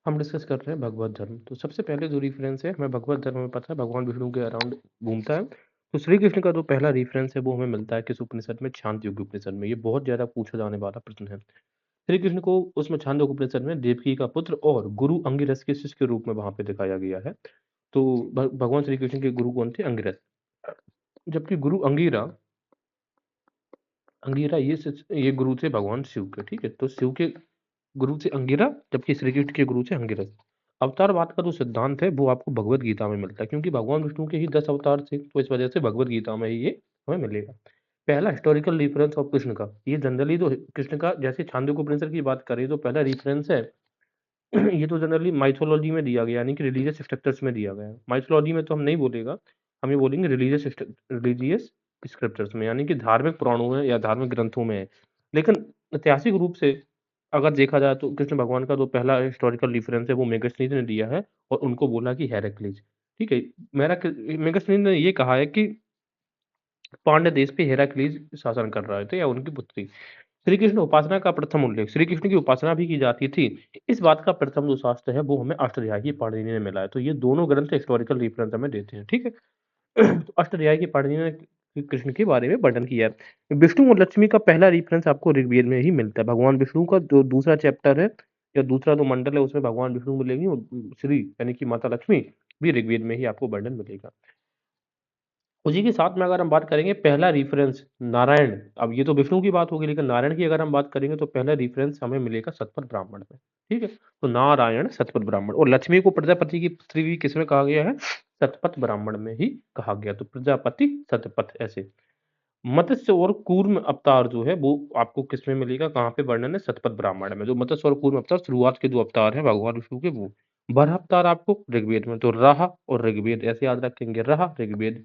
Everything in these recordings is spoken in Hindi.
हम डिस्कस कर रहे हैं भगवत धर्म। तो सबसे पहले जो रेफ़रेंस है हमें भगवत धर्म में पता है भगवान विष्णु के अराउंड घूमता है। तो श्री कृष्ण का जो पहला रेफ़रेंस है वो हमें मिलता है किस उपनिषद में? छांदोग्य उपनिषद में। ये बहुत ज़्यादा पूछा जाने वाला प्रश्न है। श्री कृष्ण को उसमें छांदोग्य उपनिषद में देवकी का पुत्र और गुरु अंगिरस के शिष्य के रूप में वहाँ पे दिखाया गया है। तो भगवान श्री कृष्ण के गुरु कौन थे? अंगिरस। जबकि गुरु अंगिरा अंगिरा ये गुरु थे भगवान शिव के, ठीक है? तो शिव के गुरु थे अंगिरा, जबकि श्री कृष्ण के गुरु थे अंगिरस। अवतारवाद का जो सिद्धांत है वो आपको भगवत गीता में मिलता है, क्योंकि भगवान विष्णु के ही 10 अवतार थे, तो इस वजह से भगवत गीता में ही ये हमें मिलेगा। पहला हिस्टोरिकल रेफरेंस ऑफ कृष्ण का, ये जनरली तो कृष्ण का जैसे छांदोग्य उपनिषद की बात करें तो पहला रेफरेंस है ये तो जनरली माइथोलॉजी में दिया गया, यानी कि रिलीजियस स्ट्रक्चर्स में दिया गया है। माइथोलॉजी में तो हम नहीं बोलेगा, हम ये बोलेंगे रिलीजियस स्क्रिप्चर्स में, यानी कि धार्मिक पुराणों में या धार्मिक ग्रंथों में है। लेकिन ऐतिहासिक रूप से अगर देखा जाए तो कृष्ण भगवान का जो पहला हिस्टोरिकल रेफरेंस है वो मेगास्थनीज ने दिया है और उनको बोला कि हेराक्लीज, ठीक है? मेगास्थनीज ने ये कहा है कि पांड्य देश पे हेराक्लीज शासन कर रहे थे या उनकी पुत्री। श्री कृष्ण उपासना का प्रथम उल्लेख, श्री कृष्ण की उपासना भी की जाती थी, इस बात का प्रथम जो शास्त्र है वो हमें अष्टध्यायी पाणिनि ने मिला है। तो ये दोनों ग्रंथ हिस्टोरिकल रेफरेंस हमें देते हैं, ठीक है? तो अष्टध्यायी पाणिनि ने कृष्ण के बारे में वर्णन किया है। विष्णु और लक्ष्मी का पहला रेफरेंस आपको ऋग्वेद में ही मिलता है। भगवान विष्णु का जो दूसरा चैप्टर है या दूसरा जो मंडल है उसमें भगवान विष्णु मिलेंगे और श्री यानी कि माता लक्ष्मी भी ऋग्वेद में ही आपको वर्णन मिलेगा। उसी के साथ में अगर हम बात करेंगे पहला रेफरेंस नारायण, अब ये तो विष्णु की बात होगी लेकिन नारायण की अगर हम बात करेंगे तो पहला रेफरेंस हमें मिलेगा सतपथ ब्राह्मण में, ठीक है? तो नारायण सतपथ ब्राह्मण, और लक्ष्मी को प्रजापति की पुत्री भी किसमें कहा गया है? सतपथ ब्राह्मण में ही कहा गया। तो प्रजापति सतपथ ऐसे। मत्स्य और कूर्म अवतार जो है वो आपको किसमें मिलेगा? कहाँ पे वर्णन है? सतपथ ब्राह्मण में। जो मत्स्य और कूर्म अवतार शुरुआत के 2 अवतार हैं भगवान विष्णु के वो। बराह अवतार आपको ऋग्वेद में, तो राह और ऋग्वेद ऐसे याद रखेंगे, राह ऋग्वेद।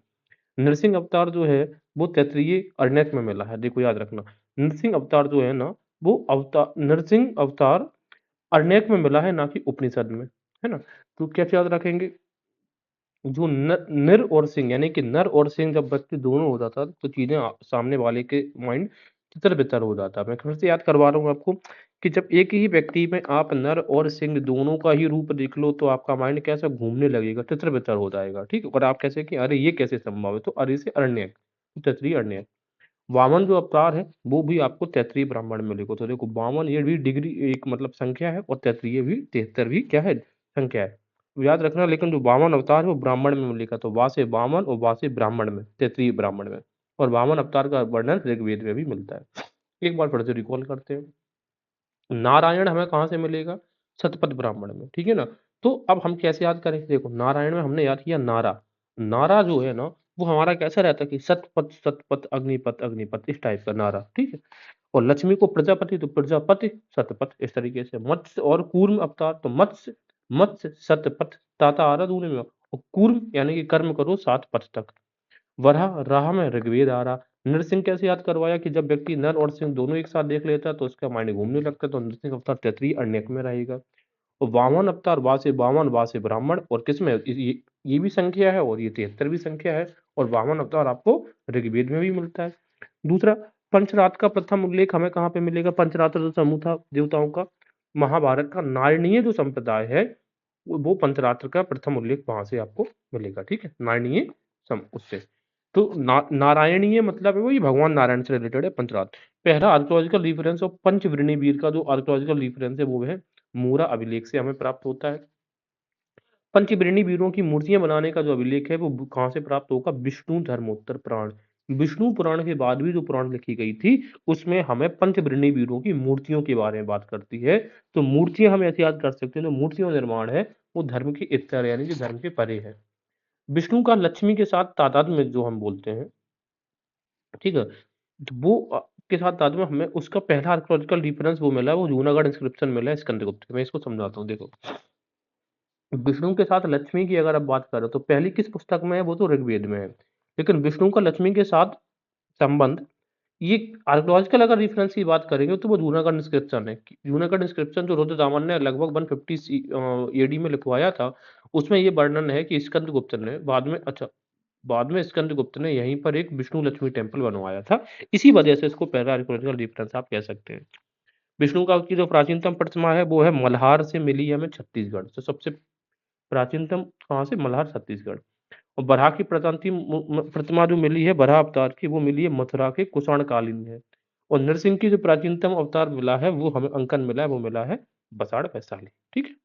नरसिंह अवतार जो है वो तैत्तिरीय अरण्यक में मिला है, देखो याद रखना। नरसिंह अवतार जो है ना वो अवतार नरसिंह अवतार अरण्यक में मिला है, ना कि उपनिषद में, है ना? तो कैसे याद रखेंगे? जो नर और सिंह, यानी कि नर और सिंह जब व्यक्ति दोनों हो जाता है तो चीजें सामने वाले के माइंड तितर बितर हो जाता है। मैं फिर से याद करवा रहा हूँ आपको कि जब एक ही व्यक्ति में आप नर और सिंह दोनों का ही रूप देख लो तो आपका माइंड कैसा घूमने लगेगा, तितर बितर हो जाएगा, ठीक है? और आप कैसे कि अरे ये कैसे संभव है, तो अरे से अरण्यक, तैत्तिरीय अरण्यक। वामन जो अवतार है वो भी आपको तैत्तिरीय ब्राह्मण में मिलेगा। तो देखो वामन ये भी डिग्री एक मतलब संख्या है और तैत्तिरीय भी 73 भी क्या है? संख्या है। तो याद रखना, लेकिन जो वामन अवतार है वो ब्राह्मण में मिलेगा, तो वा से वामन और वा से ब्राह्मण में, तैत्तिरीय ब्राह्मण में। और वामन अवतार का वर्णन ऋग्वेद में भी मिलता है। एक बार फिर से रिकॉल करते हैं। नारायण हमें कहाँ से मिलेगा? सतपथ ब्राह्मण में, ठीक है ना? तो अब हम कैसे याद करें? देखो नारायण में हमने याद किया नारा। नारा जो है ना वो हमारा कैसा रहता है कि सतपथ सतपथ अग्निपथ अग्निपथ, इस टाइप का नारा, ठीक है? और लक्ष्मी को प्रजापति, तो प्रजापति सतपथ, इस तरीके से। मत्स्य और कूर्म अवतार, तो मत्स्य मत्स्य सतपथ, ताता आ रहा दूसरे में, और कूर्म यानी कि कर्म करो 7 पथ तक। वराह राह में ऋग्वेद आ रहा। नरसिंह कैसे याद करवाया कि जब व्यक्ति नर और सिंह दोनों एक साथ देख लेता है तो उसका माइंड घूमने लगता है, तो नरसिंह अवतार तैत्तिरीय अरण्यक में रहेगा। और वामन अवतार वा से वामन, वा से ब्राह्मण, और किसमें? ये भी संख्या है और ये 73 भी संख्या है। और वामन अवतार आपको ऋग्वेद में भी मिलता है। दूसरा, पंचरात्र का प्रथम उल्लेख हमें कहाँ पे मिलेगा? पंचरात्र जो समूह था देवताओं का, महाभारत का नारणीय जो संप्रदाय है वो पंचरात्र का प्रथम उल्लेख वहां से आपको मिलेगा, ठीक है? नारणीय उससे। तो नारायणीय मतलब है वही भगवान नारायण से रिलेटेड है पंचरात्र। पहला आर्कोलॉजिकल रिफरेंस और पंचवृणी वीर का जो आर्कोलॉजिकल रिफरेंस है वो है मूरा अभिलेख से हमें प्राप्त होता है। पंचवृणी वीरों की मूर्तियां बनाने का जो अभिलेख है वो कहाँ से प्राप्त होगा? विष्णु धर्मोत्तर पुराण। विष्णु पुराण के बाद भी जो पुराण लिखी गई थी उसमें हमें पंचवृणी वीरों की मूर्तियों के बारे में बात करती है। तो मूर्तियां हम ऐसे याद कर सकते हैं, जो मूर्तियों का निर्माण है वो धर्म के इतर यानी कि धर्म के परे है। विष्णु का लक्ष्मी के साथ तादाद में जो हम बोलते हैं, ठीक है? तो वो के साथ तादाद में हमें उसका पहला आर्कोलॉजिकल रिफरेंस वो मिला है, वो जूनागढ़ इंस्क्रिप्शन मिला है स्कंदगुप्त। मैं इसको समझाता हूँ, देखो। विष्णु के साथ लक्ष्मी की अगर आप बात करें तो पहली किस पुस्तक में है? वो तो ऋग्वेद में है। लेकिन विष्णु का लक्ष्मी के साथ संबंध, ये आर्कोलॉजिकल अगर रेफरेंस की बात करेंगे तो वो जूनागढ़ इंस्क्रिप्शन है। जूनागढ़ इंस्क्रिप्शन जो रुद्रदामन ने लगभग 150 एडी में लिखवाया था, उसमें ये वर्णन है कि स्कंदगुप्त ने बाद में स्कंदगुप्त ने यहीं पर एक विष्णु लक्ष्मी टेम्पल बनवाया था। इसी वजह से इसको पहला आर्कोलॉजिकल रेफरेंस आप कह सकते हैं। विष्णु का की जो प्राचीनतम प्रतिमा है वो है मल्हार से मिली है हमें छत्तीसगढ़। तो सबसे प्राचीनतम कहाँ से? मल्हार, छत्तीसगढ़। और बराह की प्रतिमा जो मिली है बराह अवतार की, वो मिली है मथुरा के कुषाण कालीन है। और नरसिंह की जो प्राचीनतम अवतार मिला है वो हमें अंकन मिला है, वो मिला है बसाड़ वैशाली। ठीक है,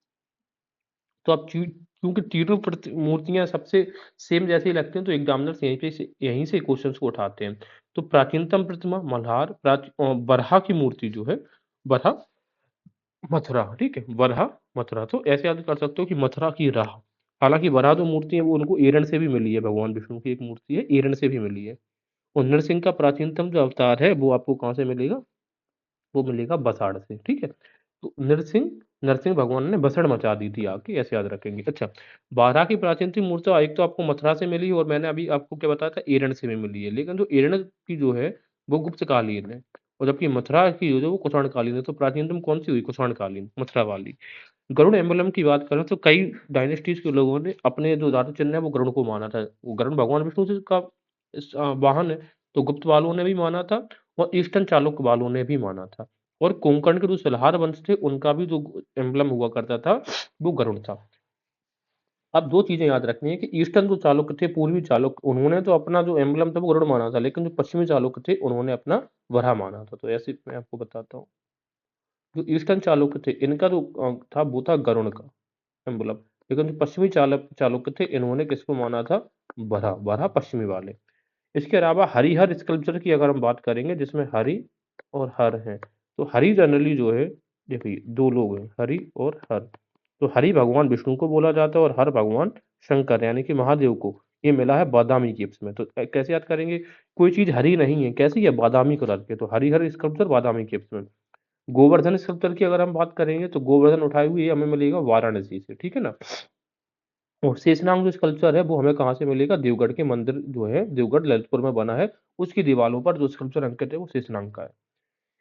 तो अब क्योंकि तीनों मूर्तियां सबसे सेम जैसे ही लगती हैं तो एग्जामिनर्स यहीं से क्वेश्चंस को उठाते हैं। तो प्राचीनतम प्रतिमा मल्हार, बरहा की मूर्ति जो है बरहा मथुरा। ठीक है, बरहा मथुरा। तो ऐसे याद कर सकते हो कि मथुरा की राह। हालांकि बरहा जो मूर्ति है वो उनको एरण से भी मिली है, भगवान विष्णु की एक मूर्ति है, एरण से भी मिली है। और नरसिंह का प्राचीनतम जो अवतार है वो आपको कहाँ से मिलेगा? वो मिलेगा बसाड़ से। ठीक है, तो नरसिंह नरसिंह भगवान ने बसड़ मचा दी थी आके, ऐसे याद रखेंगे। अच्छा, बारह की प्राचीनतम मूर्ति एक तो आपको मथुरा से मिली और मैंने अभी आपको क्या बताया था, एरण से भी मिली है। लेकिन जो एरण की जो है वो गुप्त कालीन है, और जबकि मथुरा की जो है वो कुषाण कालीन है। तो प्राचीनतम कौन सी हुई? कुषाण कालीन, मथुरा वाली। गरुड़ एम्बलम की बात करें तो कई डायनेस्टीज के लोगों ने अपने जो राजा चिन्ह है वो गरुड़ को माना था। वो गरुड़ भगवान विष्णु जी का वाहन है। तो गुप्त वालों ने भी माना था और ईस्टर्न चालुक्य वालों ने भी माना था। और कोंकण के जो सलहार वंश थे उनका भी जो एम्बलम हुआ करता था वो गरुड़ था। अब दो चीजें याद रखनी है कि ईस्टर्न जो चालुक्य थे, पूर्वी चालुक्य, उन्होंने तो अपना जो एम्बलम था वो गरुड़ माना था, लेकिन जो पश्चिमी चालुक्य थे उन्होंने अपना वराह माना था। तो ऐसे मैं आपको बताता हूँ। जो ईस्टर्न चालुक्य थे इनका जो था वो था गरुड़ का एम्बलम। लेकिन जो पश्चिमी चालुक्य थे इन्होंने किसको माना था? बरहा, बरहा पश्चिमी वाले। इसके अलावा हरिहर स्कल्पचर की अगर हम बात करेंगे जिसमें हरि और हर हैं, तो हरि जनरली जो है, देखिए दो लोग हैं हरि और हर। तो हरि भगवान विष्णु को बोला जाता है और हर भगवान शंकर यानी कि महादेव को। ये मिला है बादामी केव्स में। तो कैसे याद करेंगे? कोई चीज हरी नहीं है, कैसी है? बादामी कलर के। तो हरिहर स्कल्पचर बादामी केव्स में। गोवर्धन स्कल्पचर की अगर हम बात करेंगे तो गोवर्धन उठाए हुए ये हमें मिलेगा वाराणसी से। ठीक है ना। और शेषनाग जो स्कल्पचर है वो हमें कहाँ से मिलेगा? देवगढ़ के मंदिर जो है, देवगढ़ ललितपुर में बना है, उसकी दीवारों पर जो स्कल्पचर अंकित है वो शेषनाग का है।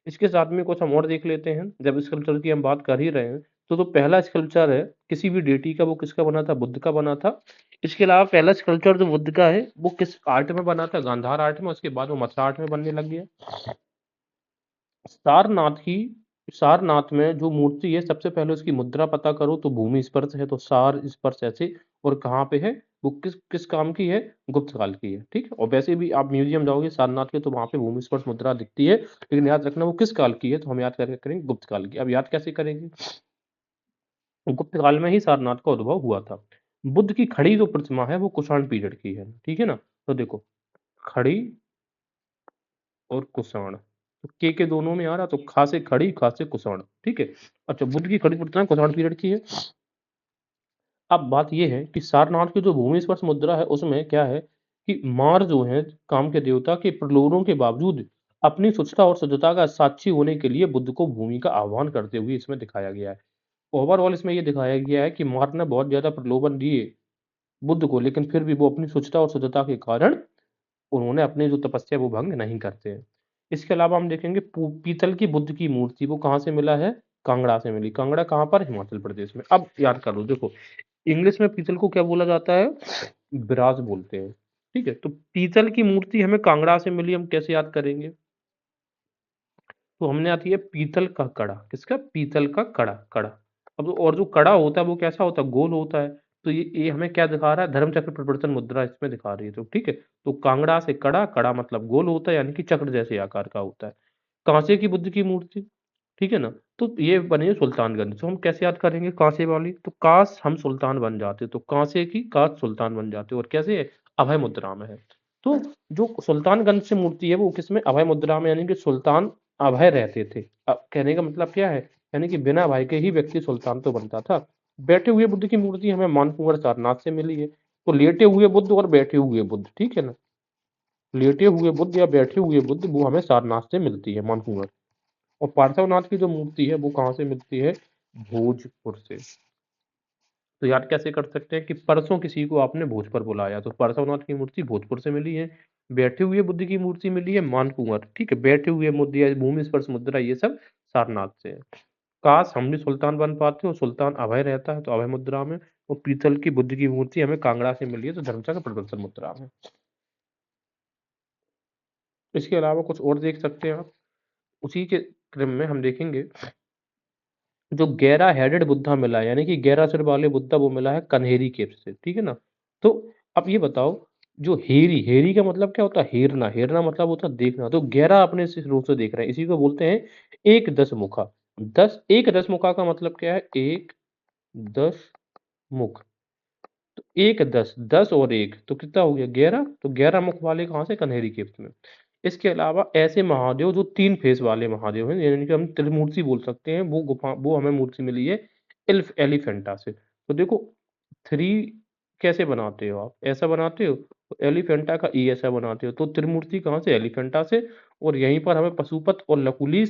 इसके साथ में कुछ हम और देख लेते हैं। जब स्कल्पचर की हम बात कर ही रहे हैं तो जो पहला स्कल्पचर है किसी भी डेटी का वो किसका बना था? बुद्ध का बना था। इसके अलावा पहला स्कल्पचर जो बुद्ध का है वो किस आर्ट में बना था? गांधार आर्ट में। उसके बाद वो मथुरा आर्ट में बनने लग गया। सारनाथ की सारनाथ में जो मूर्ति है सबसे पहले उसकी मुद्रा पता करो तो भूमि स्पर्श है, तो सार स्पर्श ऐसे। और कहाँ पे है वो? किस किस काम की है? गुप्त काल की है। ठीक है, और वैसे भी आप म्यूजियम जाओगे सारनाथ के तो वहां पे भूमि स्पर्श मुद्रा दिखती है, लेकिन याद रखना वो किस काल की है, तो हम याद करके करेंगे गुप्त काल की। अब याद कैसे करेंगे? गुप्त काल में ही सारनाथ का उद्भव हुआ था। बुद्ध की खड़ी जो प्रतिमा है वो कुषाण पीरियड की है। ठीक है ना। तो देखो, खड़ी और कुषाण, तो के दोनों में आ रहा, तो खा से खड़ी, खा से कुषाण। ठीक है। अच्छा, बुद्ध की खड़ी प्रतिमा कुषाण पीरियड की है। अब बात यह है कि सारनाथ की जो भूमि स्पर्श मुद्रा है उसमें क्या है कि मार जो है काम के देवता के प्रलोभनों के बावजूद अपनी स्वच्छता और शुद्धता का साक्षी होने के लिए बुद्ध को भूमि का आह्वान करते हुए इसमें दिखाया गया है। ओवरऑल इसमें यह दिखाया गया है कि मार ने बहुत ज्यादा प्रलोभन दिए बुद्ध को, लेकिन फिर भी वो अपनी स्वच्छता और शुद्धता के कारण उन्होंने अपनी जो तपस्या वो भंग नहीं करते हैं। इसके अलावा हम देखेंगे पीतल की बुद्ध की मूर्ति वो कहाँ से मिला है? कांगड़ा से मिली। कांगड़ा कहाँ पर? हिमाचल प्रदेश में। अब याद कर लो, देखो इंग्लिश में पीतल को क्या बोला जाता है? ब्रास बोलते हैं। ठीक है, तो पीतल की मूर्ति हमें कांगड़ा से मिली, हम कैसे याद करेंगे? तो हमने आती है पीतल का कड़ा। किसका? पीतल का कड़ा, कड़ा। अब और जो कड़ा होता है वो कैसा होता है? गोल होता है। तो ये हमें क्या दिखा रहा है? धर्म चक्र प्रवर्तन मुद्रा इसमें दिखा रही है। तो ठीक है, तो कांगड़ा से कड़ा, कड़ा मतलब गोल होता है यानी कि चक्र जैसे आकार का होता है। कांसे की बुद्ध की मूर्ति। ठीक है ना। तो ये बने सुल्तानगंज। तो हम कैसे याद करेंगे कांसे वाली? तो कांस हम सुल्तान बन जाते, तो कांसे की कांस सुल्तान बन जाते। और कैसे है? अभय मुद्रा में है। तो जो सुल्तानगंज से मूर्ति है वो किसमें? अभय मुद्रा में, यानी कि सुल्तान अभय रहते थे। अब कहने का मतलब क्या है? यानी कि बिना भय के ही व्यक्ति सुल्तान तो बनता था। बैठे हुए बुद्ध की मूर्ति हमें मानकुंवर सारनाथ से मिली है। तो लेटे हुए बुद्ध और बैठे हुए बुद्ध, ठीक है ना, लेटे हुए बुद्ध या बैठे हुए बुद्ध वो हमें सारनाथ से मिलती है, मानकुंवर। और पार्श्वनाथ की जो मूर्ति है वो कहाँ से मिलती है? भोजपुर से। तो याद कैसे कर सकते हैं कि परसों किसी को आपने भोज पर बुलाया तो पार्श्वनाथ की मूर्ति भोजपुर से मिली है। बैठे हुए बुद्ध की मूर्ति मिली है मानकुंवर। ठीक है, बैठे हुए मुद्रा, भूमि स्पर्श मुद्रा, ये सब सारनाथ से है। काश हम भी सुल्तान बन पाते और सुल्तान अभय रहता है तो अभय मुद्रा में। और पीतल की बुद्ध की मूर्ति हमें कांगड़ा से मिली है तो धर्मचक्र प्रवर्तन मुद्रा में। इसके अलावा कुछ और देख सकते हैं आप उसी के क्रम में हम देखेंगे जो 11 हेडेड बुद्धा मिला है, यानी कि 11 सिर वाले बुद्धा वो मिला है कन्हेरी केव से, ठीक है ना? तो अब ये बताओ, जो हेरी, हेरी का मतलब क्या होता है? हेरना, हेरना मतलब होता है देखना। तो 11 अपने इस रूप से देख रहे हैं, इसी को बोलते हैं एक दस मुखा। 10 मुखा का मतलब क्या है? एक दस मुख। तो एक दस, 10 और एक तो कितना हो गया? 11। तो 11 मुख वाले कहाँ से? कन्हेरी केव में। इसके अलावा ऐसे महादेव जो 3 फेस वाले महादेव हैं, यानी कि हम त्रिमूर्ति बोल सकते हैं, वो हमें मूर्ति मिली है एलिफेंटा से। तो देखो, 3 कैसे बनाते हो आप? ऐसा बनाते हो? तो एलिफेंटा का ई ऐसा बनाते हो। तो त्रिमूर्ति कहाँ से? एलिफेंटा से। और यहीं पर हमें पशुपत और लकुलिस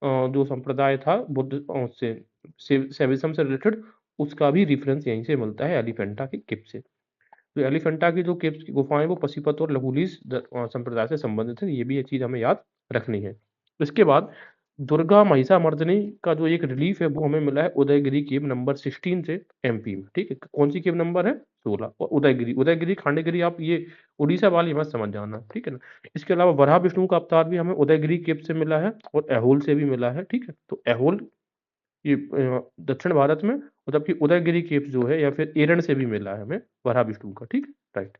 जो संप्रदाय था बुद्ध से सेविज्म से रिलेटेड, उसका भी रेफरेंस यहीं से मिलता है, एलिफेंटा की केव से। तो एलिफेंटा की जो केव्स की गुफाएं वो पशुपत और लहुलीस संप्रदाय से संबंधित है। ये भी ये चीज हमें याद रखनी है। इसके बाद दुर्गा महिषामर्दिनी का जो एक रिलीफ है वो हमें मिला है उदयगिरी केव नंबर 16 से एमपी में, ठीक है? कौन सी केव नंबर है? 16। और उदयगिरी, उदयगिरी खांडेगिरी आप ये उड़ीसा वाली मत समझ जाना, ठीक है ना? इसके अलावा वराह विष्णु का अवतार भी हमें उदयगिरी केव से मिला है और एहोल से भी मिला है, ठीक है? तो एहोल ये दक्षिण भारत में, और जबकि उदयगिरी केव्स जो है या फिर एरन से भी मिला है हमें वराह विष्णु का, ठीक है? राइट।